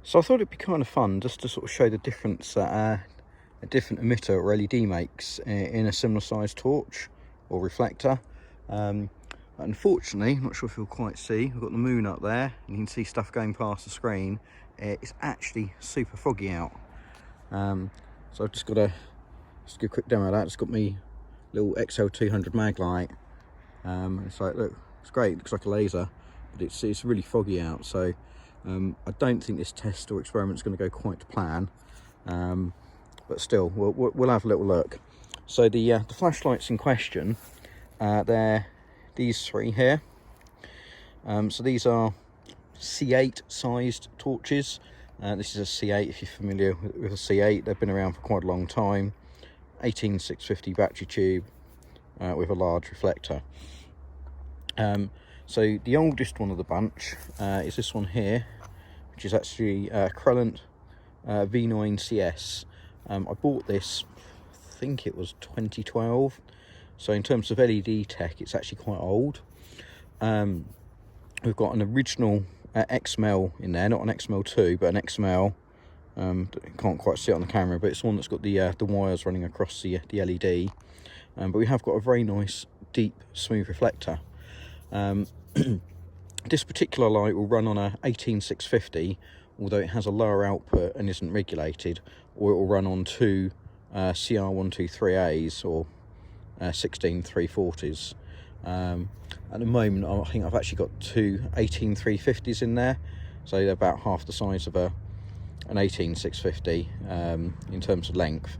So I thought it'd be kind of fun just to sort of show the difference that a different emitter or LED makes in a similar sized torch or reflector. Unfortunately, I'm not sure if you'll quite see, we've got the moon up there and you can see stuff going past the screen. It's actually super foggy out. So I've just got a do a quick demo of that. It's got me little XL200 Maglite. It's like, look, it's great, it looks like a laser, but it's really foggy out. So I don't think this test or experiment is going to go quite to plan, but still we'll have a little look. So the flashlights in question, they're these three here. So these are C8 sized torches. This is a C8, if you're familiar with a C8. They've been around for quite a long time. 18650 battery tube with a large reflector. So the oldest one of the bunch is this one here, which is actually Crelant V9CS. I bought this, I think it was 2012. So in terms of LED tech, it's actually quite old. We've got an original XML in there, not an XML2, but an XML. Can't quite see it on the camera, but it's one that's got the wires running across the LED. But we have got a very nice, deep, smooth reflector. This particular light will run on a 18650, although it has a lower output and isn't regulated, or it will run on two CR123As or 16340s. At the moment, I think I've actually got two 18350s in there, so they're about half the size of an 18650 in terms of length.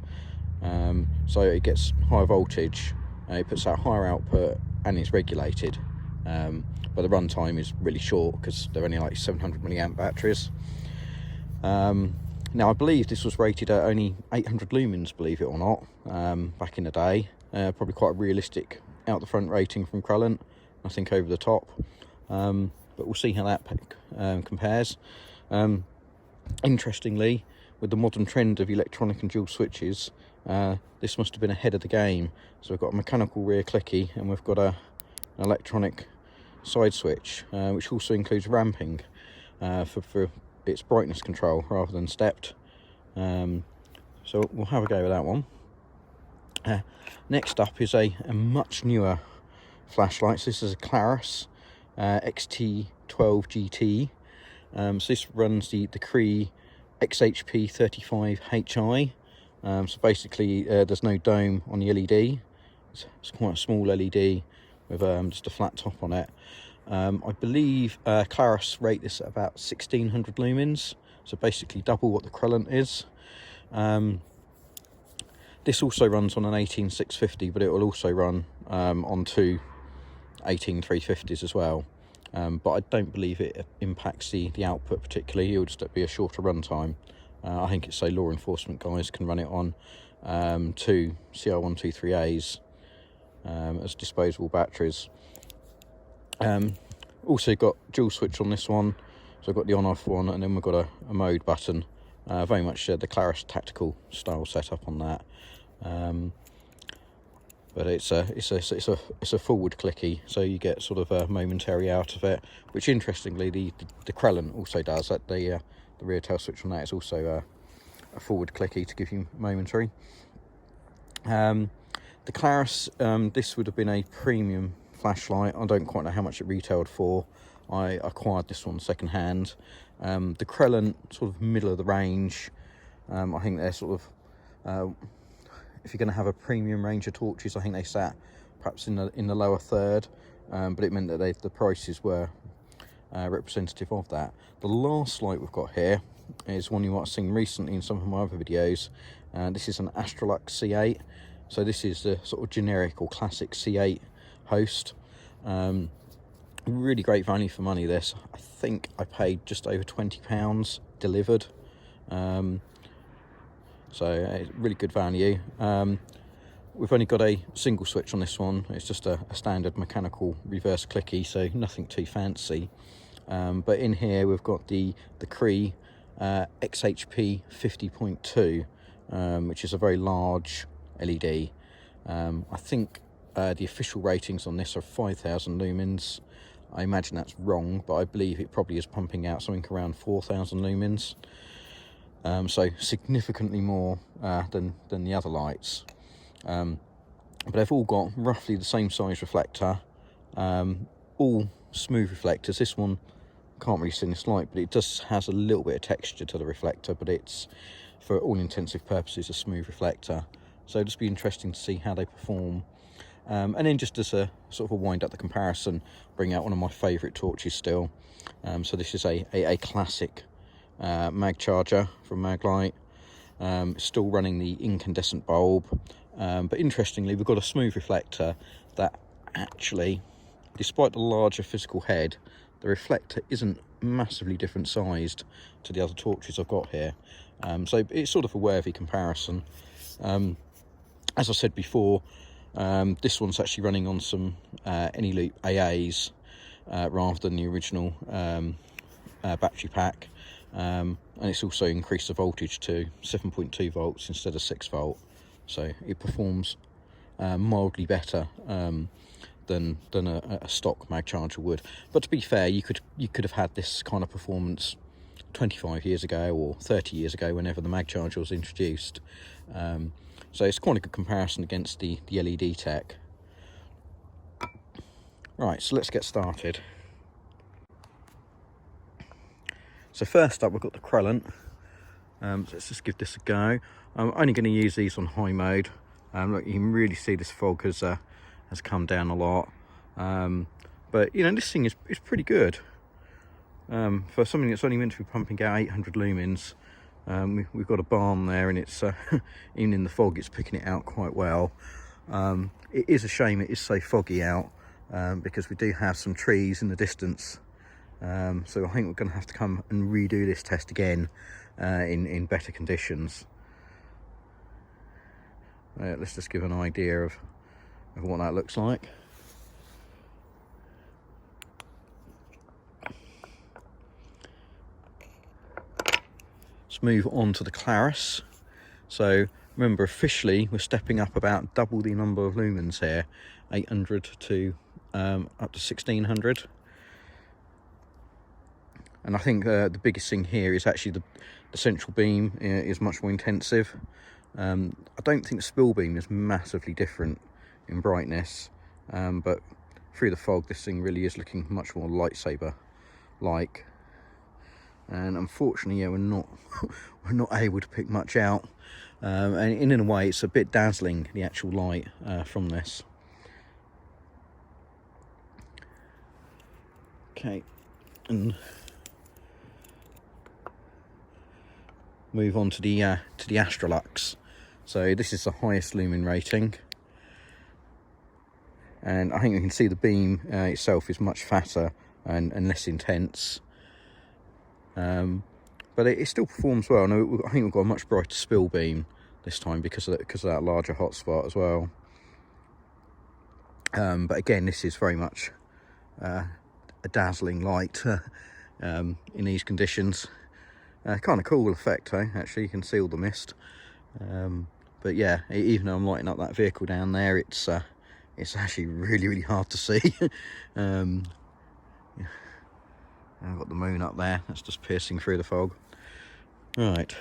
So it gets higher voltage, it puts out higher output, and it's regulated. But the runtime is really short because they're only like 700 milliamp batteries. Now I believe this was rated at only 800 lumens, believe it or not, back in the day. Probably quite a realistic out the front rating from Crelant, I think over the top. But we'll see how that compares. Interestingly, with the modern trend of electronic and dual switches, this must have been ahead of the game. So we've got a mechanical rear clicky and we've got an electronic side switch, which also includes ramping for its brightness control rather than stepped. So we'll have a go with that one. Next up is a much newer flashlight. So this is a Klarus XT12 GT. So this runs the Cree XHP35HI. So basically there's no dome on the LED. It's quite a small LED with just a flat top on it. I believe Klarus rate this at about 1600 lumens, so basically double what the Crelant is. This also runs on an 18650, but it will also run on two 18350s as well. But I don't believe it impacts the output particularly. It will just be a shorter runtime. I think it's so law enforcement guys can run it on two CR123As as disposable batteries. Also got dual switch on this one, so I've got the on-off one, and then we've got a mode button. Very much the Klarus tactical style setup on that. But it's a forward clicky, so you get sort of a momentary out of it, which interestingly the Crelant also does. That the rear tail switch on that is also a forward clicky to give you momentary. The Klarus, this would have been a premium flashlight. I don't quite know how much it retailed for. I acquired this one second hand. The Crelant, sort of middle of the range. I think they're sort of if you're going to have a premium range of torches, I think they sat perhaps in the lower third, but it meant that the prices were representative of that. The last light we've got here is one you might have seen recently in some of my other videos. This is an Astrolux C8. So this is the sort of generic or classic C8 host. Really great value for money this. I think I paid just over £20 delivered. So really good value. We've only got a single switch on this one. It's just a standard mechanical reverse clicky, so nothing too fancy. But in here we've got the Cree XHP 50.2, which is a very large LED. I think the official ratings on this are 5000 lumens. I imagine that's wrong, but I believe it probably is pumping out something around 4,000 lumens. So significantly more than the other lights. But they've all got roughly the same size reflector, all smooth reflectors. This one can't really see in this light, but it just has a little bit of texture to the reflector, but it's, for all intensive purposes, a smooth reflector. So it'll just be interesting to see how they perform. And then just as a sort of a wind up the comparison, bring out one of my favourite torches still. So this is a classic mag charger from Maglite. Still running the incandescent bulb, but interestingly we've got a smooth reflector that actually, despite the larger physical head, the reflector isn't massively different sized to the other torches I've got here. So it's sort of a worthy comparison. As I said before, this one's actually running on some Anyloop AAs rather than the original battery pack, and it's also increased the voltage to 7.2 volts instead of 6 volt, so it performs mildly better than a stock mag charger would. But to be fair, you could have had this kind of performance 25 years ago or 30 years ago, whenever the mag charger was introduced. So it's quite a good comparison against the LED tech. Right, so let's get started. So first up, we've got the Crelant. So let's just give this a go. I'm only going to use these on high mode. Look, you can really see this fog has come down a lot. But you know, this thing is pretty good. For something that's only meant to be pumping out 800 lumens. We've got a barn there, and it's even in the fog it's picking it out quite well. It is a shame it is so foggy out, because we do have some trees in the distance. So I think we're going to have to come and redo this test again in better conditions. Let's just give an idea of what that looks like. Let's move on to the Klarus. So remember, officially we're stepping up about double the number of lumens here, 800 to up to 1600. And I think the biggest thing here is actually the central beam is much more intensive. I don't think the spill beam is massively different in brightness, but through the fog this thing really is looking much more lightsaber like. And unfortunately, yeah, we're not able to pick much out, and in a way it's a bit dazzling, the actual light from this. Okay, and move on to the Astrolux. So this is the highest lumen rating, and I think you can see the beam itself is much fatter and less intense. But it still performs well. And I think we've got a much brighter spill beam this time because of that larger hotspot as well. But again, this is very much a dazzling light in these conditions. Kind of cool effect, eh? Actually, you can see all the mist. But yeah, even though I'm lighting up that vehicle down there, it's actually really hard to see. Yeah. I've got the moon up there, that's just piercing through the fog. Right,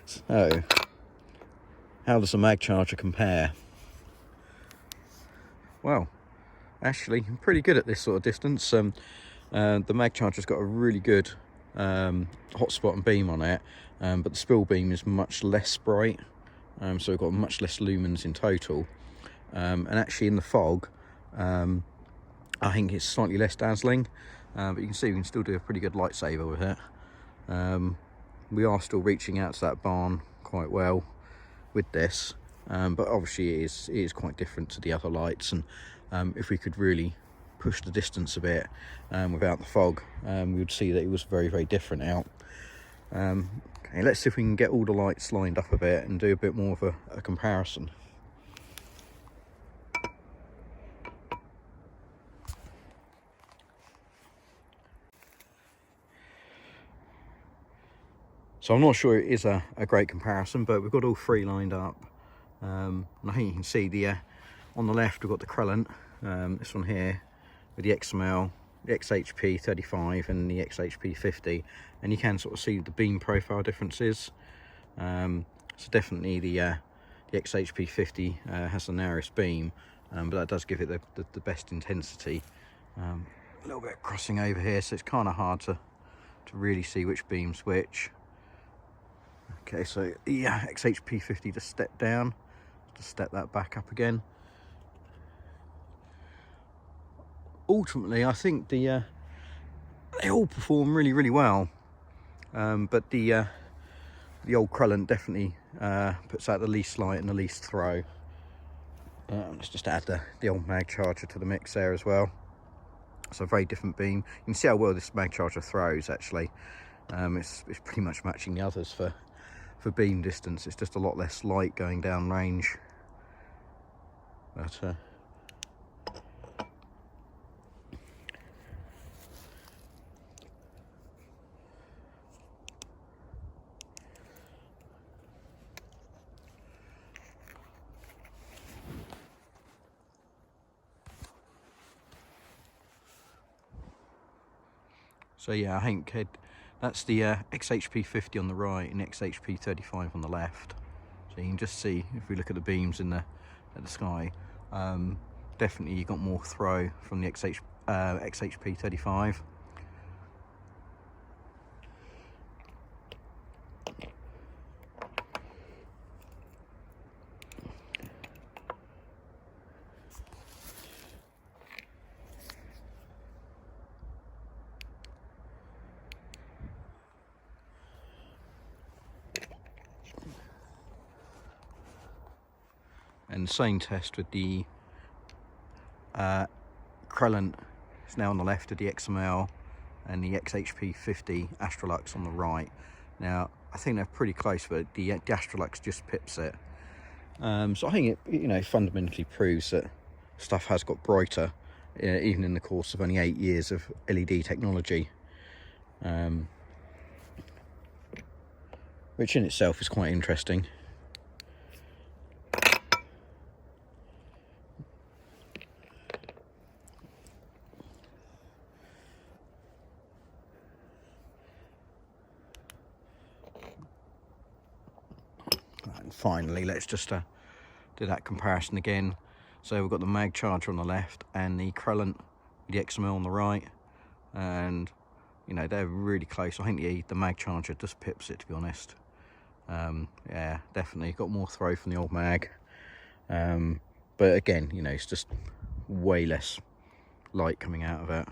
so how does the mag charger compare? Well, actually pretty good at this sort of distance. The mag charger's got a really good hotspot and beam on it, but the spill beam is much less bright, so we've got much less lumens in total, and actually in the fog I think it's slightly less dazzling. But you can see we can still do a pretty good lightsaber with it. We are still reaching out to that barn quite well with this, but obviously it is quite different to the other lights, and if we could really push the distance a bit without the fog, we would see that it was very different out. Okay, let's see if we can get all the lights lined up a bit and do a bit more of a comparison. So I'm not sure it is a great comparison, but we've got all three lined up. And I think you can see on the left we've got the Crelant, this one here, with the XML, the XHP 35 and the XHP 50, and you can sort of see the beam profile differences. So definitely the XHP 50 has the narrowest beam, but that does give it the best intensity. A little bit crossing over here, so it's kind of hard to really see which beam's which. Okay, so yeah, XHP 50 just step down, just step that back up again. Ultimately, I think they all perform really well, but the old Crelant definitely puts out the least light and the least throw. Let's just add the old mag charger to the mix there as well. It's a very different beam. You can see how well this mag charger throws actually. It's pretty much matching the others for beam distance. It's just a lot less light going down range. But so yeah, I think that's the XHP 50 on the right and XHP 35 on the left. So you can just see, if we look at the beams at the sky, definitely you got more throw from the XHP 35. And the same test with the Crelant. It's now on the left of the XML, and the XHP 50 Astrolux on the right. Now I think they're pretty close, but the Astrolux just pips it. So I think it fundamentally proves that stuff has got brighter, even in the course of only 8 years of LED technology, which in itself is quite interesting. And finally, let's just do that comparison again. So we've got the mag charger on the left and the Crelant with the XML on the right, and they're really close. I think the mag charger just pips it, to be honest. Yeah, definitely got more throw from the old mag, but again, it's just way less light coming out of it.